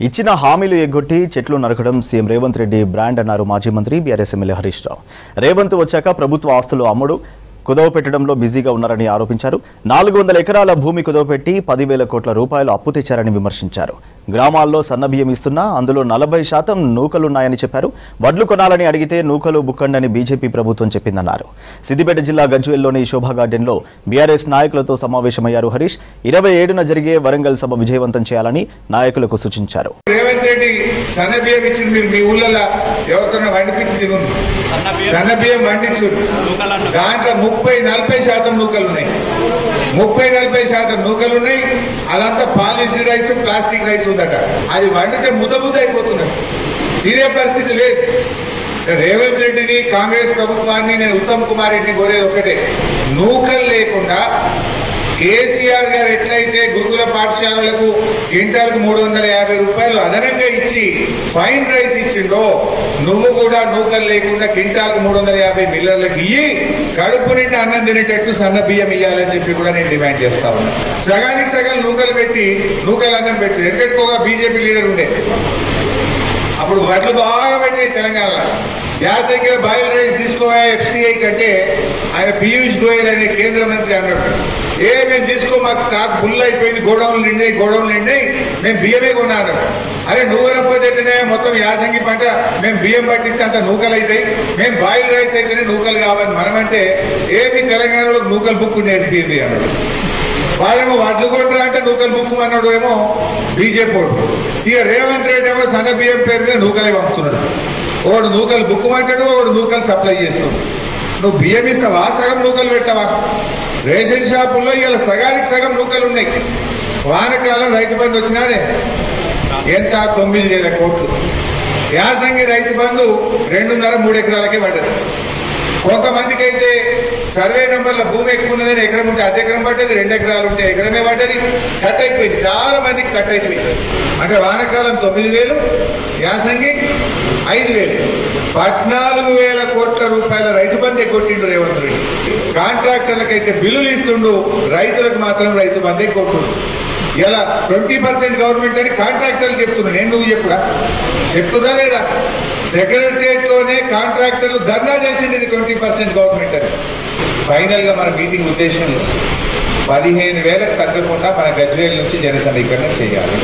ఇచ్చిన హామీలు ఎగ్గొట్టి చెట్లు నరకడం సీఎం రేవంత్ రెడ్డి బ్రాండ్ అన్నారు మాజీ మంత్రి బీఆర్ఎస్ ఎమ్మెల్యే హరీష్ రావు. రేవంత్ వచ్చాక ప్రభుత్వ ఆస్తులు అమ్ముడు కుదవ పెట్టడంలో బిజీగా ఉన్నారని ఆరోపించారు. 400 ఎకరాల భూమి కుదవపెట్టి 10,000 కోట్ల రూపాయలు అప్పు తెచ్చారని విమర్శించారు. గ్రామాల్లో సన్నబియ్యం ఇస్తున్నా అందులో 40% నూకలున్నాయని చెప్పారు. వడ్లు కొనాలని అడిగితే నూకలు బుక్కండని బీజేపీ ప్రభుత్వం చెప్పిందన్నారు. సిద్దిపేట జిల్లా గజ్వేల్లోని శోభా గార్డెన్లో బీఆర్ఎస్ నాయకులతో సమావేశమయ్యారు హరీష్. 27న జరిగే వరంగల్ సభ విజయవంతం చేయాలని నాయకులకు సూచించారు. రేవంత్ రెడ్డి సన్నబియ్యం ఇచ్చింది మీరు మీ ఊళ్ళలో ఎవరికైనా వండిపించింది సన్నబియ్యం వండించు దాంట్లో 30-40% నూకలు ఉన్నాయి. 30-40% నూకలు ఉన్నాయి. అదంతా పాలిష్డ్ రైస్ ప్లాస్టిక్ రైస్ ఉందట. అది వండితే ముద్ద అయిపోతున్నది. తీరే పరిస్థితి లేదు. రేవంత్ రెడ్డిని కాంగ్రెస్ ప్రభుత్వాన్ని నేను ఉత్తమ్ కుమార్ రెడ్డిని కోరేది ఒకటే, నూకలు లేకుండా కేసీఆర్ గారు ఎట్లయితే గురుకుల పాఠశాలలకు క్వింటాల్కు 350 రూపాయలు అదనంగా ఇచ్చి ఫైన్ రైస్ ఇచ్చిండో నువ్వు కూడా నూకలు లేకుండా క్వింటాల్కు 350 మిల్లర్లకు ఇయ్యి కడుపు నిండా అన్నం తినేటట్టు సన్న బియ్యం ఇయ్యాలని చెప్పి కూడా నేను డిమాండ్ చేస్తా ఉన్నా. సగానికి సగం నూకలు పెట్టి నూకలు అన్నం పెట్టి ఎక్కడికోగా బీజేపీ లీడర్ ఉండే అప్పుడు వడ్లు బాగా పెట్టినాయి తెలంగాణలో. యాసంగిలో బాయిల్ రైస్ తీసుకోవా ఎఫ్సిఐ కంటే ఆయన పీయూష్ గోయల్ అనే కేంద్ర మంత్రి అన్నాడు, మేము తీసుకో మాకు స్టాక్ ఫుల్ అయిపోయింది, గోడౌన్లు నిండాయి మేము బియ్యమే కొన్నాను. అరే నువ్వు కొనకపోతేనే మొత్తం యాసంగి పంట మేము బియ్యం పట్టిస్తే అంత నూకలు అవుతాయి, మేము బాయిల్ రైస్ అయితేనే నూకలు కావాలి మనమంటే ఏమి తెలంగాణలో నూకలు బుక్ నేర్పింది అన్నాడు. వాళ్ళేమో వడ్లు కొట్టరా అంటే నూకలు బుక్ అన్నాడు ఏమో బీజేపీ. ఇక రేవంత్ రెడ్డి ఏమో సన్న బియ్యం పేరు మీద నూకలే పంపుతున్నాడు. ఒకడు నూకలు బుక్ అంటాడు, ఒకడు నూకలు సప్లై చేస్తున్నాడు. నువ్వు బియ్యం ఇస్తావా, సగం నూకలు పెట్టావా? రేషన్ షాపుల్లో ఇలా సగానికి సగం నూకలు ఉన్నాయి. వానకాలం రైతు బంధు వచ్చినాదే ఎంత 9,000 కోట్లు. యాసంగి రైతు బంధు 2.5-3 ఎకరాలకే పడ్డది. కొంతమందికి అయితే సర్వే నెంబర్ల భూమి ఎక్కువ ఉన్నదని ఎకరం ఉంటే అర్ధ ఎకరం పడ్డది, 2 ఎకరాలు ఉంటే ఎకరమే పడ్డది. కట్ అయిపోయింది, చాలా మందికి కట్ అయిపోయింది. అంటే వానకాలం 9,000, యాసంగి 5,000, 14,000 కోట్ల రూపాయల రైతు బంధే కొట్టిండు రేవంత్ రెడ్డి. కాంట్రాక్టర్లకైతే బిల్లులు ఇస్తుండు, రైతులకు మాత్రం రైతు బంధే కొట్టుండు. ఇలా 20% గవర్నమెంట్ అని కాంట్రాక్టర్లు చెప్తున్నా. నువ్వు చెప్తున్నా లేదా? సెక్రటరియట్ లోనే కాంట్రాక్టర్లు ధర్నా చేసింది 20% గవర్నమెంట్ అని. ఫైనల్ గా మన మీటింగ్ ఉద్దేశం 15,000 తగ్గకుండా మన గజ్వేల్ నుంచి జన సమీకరణ చేయాలి.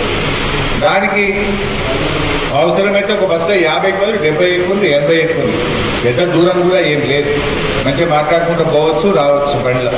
దానికి అవసరమైతే ఒక బస్సులో 50 ఎక్కువ, 70 ఎక్కువ, 80 ఎక్కువ. పెద్ద దూరం కూడా ఏం లేదు, మంచిగా మాట్లాడుకుంటూ పోవచ్చు రావచ్చు బండ్లో.